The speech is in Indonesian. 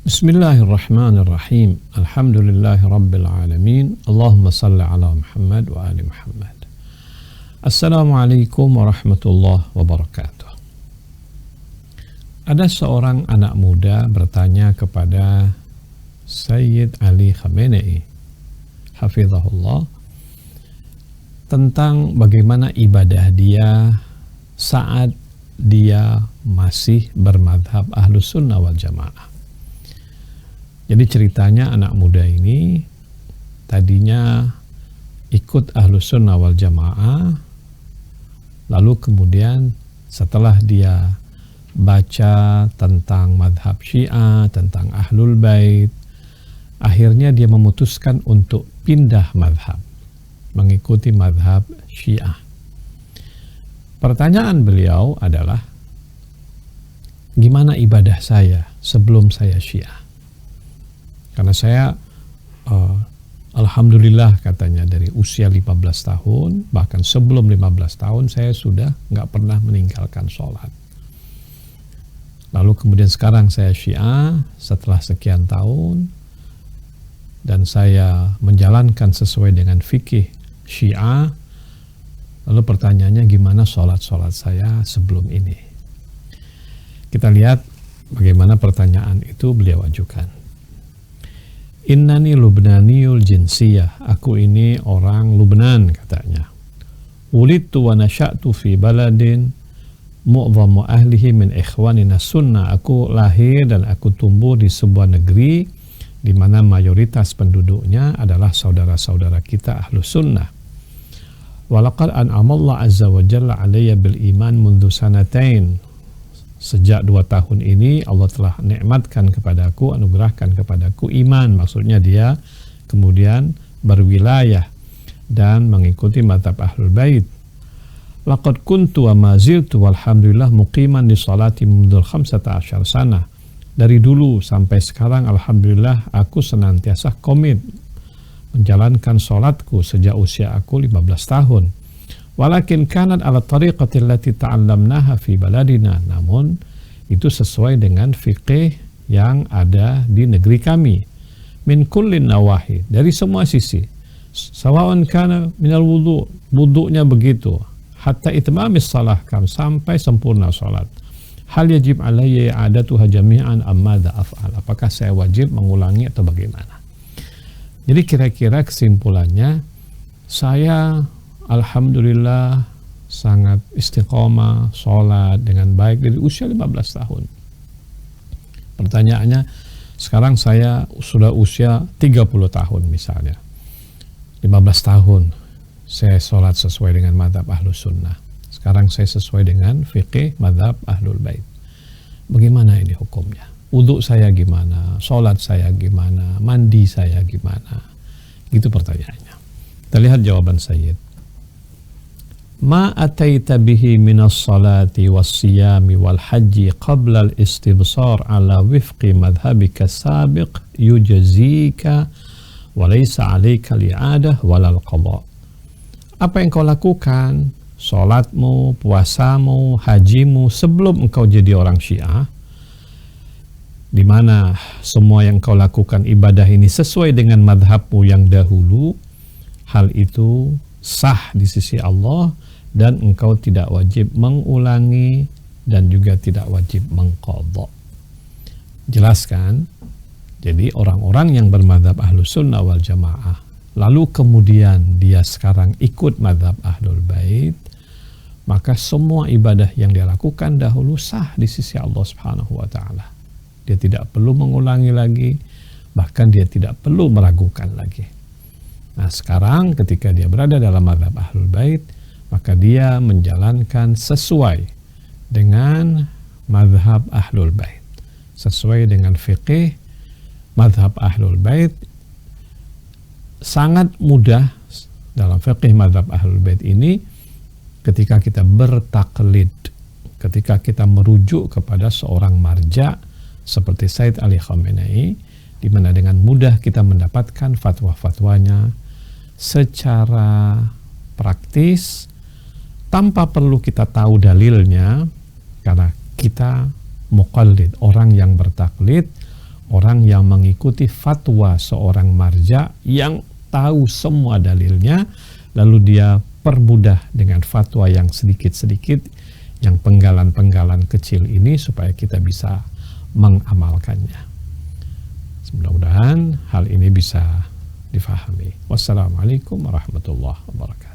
Bismillahirrahmanirrahim. Alhamdulillahi rabbil alamin. Allahumma salli ala Muhammad wa ali Muhammad. Assalamualaikum warahmatullahi wabarakatuh. Ada seorang anak muda bertanya kepada Sayyid Ali Khamenei hafizahullah tentang bagaimana ibadah dia saat dia masih bermadhab Ahlus Sunnah wal Jamaah. Jadi ceritanya anak muda ini tadinya ikut Ahlus Sunnah wal Jamaah, lalu kemudian setelah dia baca tentang madhab Syiah, tentang Ahlul Bait, akhirnya dia memutuskan untuk pindah madhab, mengikuti madhab Syiah. Pertanyaan beliau adalah, gimana ibadah saya sebelum saya Syiah? Karena saya alhamdulillah katanya dari usia 15 tahun, bahkan sebelum 15 tahun saya sudah nggak pernah meninggalkan sholat. Lalu kemudian sekarang saya Syiah setelah sekian tahun, dan saya menjalankan sesuai dengan fikih Syiah. Lalu pertanyaannya, gimana sholat saya sebelum ini? Kita lihat bagaimana pertanyaan itu beliau ajukan. Innani Lubnaniyul jinsiyah. Aku ini orang Lubnan katanya. Wulidtu wa nasya'tu fi baladin mu'dhamu ahlihi min ikhwanina sunnah. Aku lahir dan aku tumbuh di sebuah negeri di mana mayoritas penduduknya adalah saudara-saudara kita Ahlus Sunnah. Walaqad an'amallahu azza wa jalla alayya bil iman mundu sanatain. Sejak 2 tahun ini Allah telah nikmatkan kepadaku, anugerahkan kepadaku iman. Maksudnya dia kemudian berwilayah dan mengikuti mazhab Ahlul Bait. Laqad kuntu wa ma ziltu walhamdulillah muqiman li salati mundul 15 sana. Dari dulu sampai sekarang alhamdulillah aku senantiasa komit menjalankan salatku sejak usia aku 15 tahun. Walakin kanat ala tariqati allati ta'allamnaha fi baladina. Namun itu sesuai dengan fikih yang ada di negeri kami. Min kullin nawahi, dari semua sisi. Sawaun kana minal wudu, wudunya begitu. Hatta itmamis salah kam, sampai sempurna salat. Hal yajib alayya i'adatuha jami'an ammadha af'al. Apakah saya wajib mengulangi atau bagaimana? Jadi kira-kira kesimpulannya, saya alhamdulillah sangat istiqomah sholat dengan baik dari usia 15 tahun. Pertanyaannya, sekarang saya sudah usia 30 tahun misalnya. 15 tahun saya sholat sesuai dengan madhab Ahlus Sunnah. Sekarang saya sesuai dengan fikih madhab Ahlul Bait. Bagaimana ini hukumnya? Wudhu saya gimana? Sholat saya gimana? Mandi saya gimana? Gitu pertanyaannya. Kita lihat jawaban Sayyid. Ma ataita bihi minas salati was siyami wal haji qabla al istibsar ala wifqi madhhabika sabiq yujazika wa laysa alayka li'adah walal qadha. Apa yang kau lakukan, salatmu, puasamu, hajimu sebelum engkau jadi orang Syiah, di mana semua yang kau lakukan ibadah ini sesuai dengan madhabmu yang dahulu, hal itu sah di sisi Allah dan engkau tidak wajib mengulangi dan juga tidak wajib mengqadha. Jelaskan. Jadi orang-orang yang bermadhab Ahlus Sunnah wal Jamaah lalu kemudian dia sekarang ikut madhab Ahlul Bait, maka semua ibadah yang dia lakukan dahulu sah di sisi Allah Subhanahu wa taala. Dia tidak perlu mengulangi lagi, bahkan dia tidak perlu meragukan lagi. Nah, sekarang ketika dia berada dalam madhab Ahlul Bait, maka dia menjalankan sesuai dengan madhab Ahlul Bait, sesuai dengan fikih madhab Ahlul Bait. Sangat mudah dalam fikih madhab Ahlul Bait ini ketika kita bertaklid, ketika kita merujuk kepada seorang marja seperti Sayyid Ali Khamenei, di mana dengan mudah kita mendapatkan fatwa-fatwanya secara praktis tanpa perlu kita tahu dalilnya, karena kita muqallid, orang yang bertaklid, orang yang mengikuti fatwa seorang marja yang tahu semua dalilnya, lalu dia permudah dengan fatwa yang sedikit-sedikit, yang penggalan-penggalan kecil ini, supaya kita bisa mengamalkannya. Mudah-mudahan hal ini bisa difahami. Wassalamualaikum warahmatullahi wabarakatuh.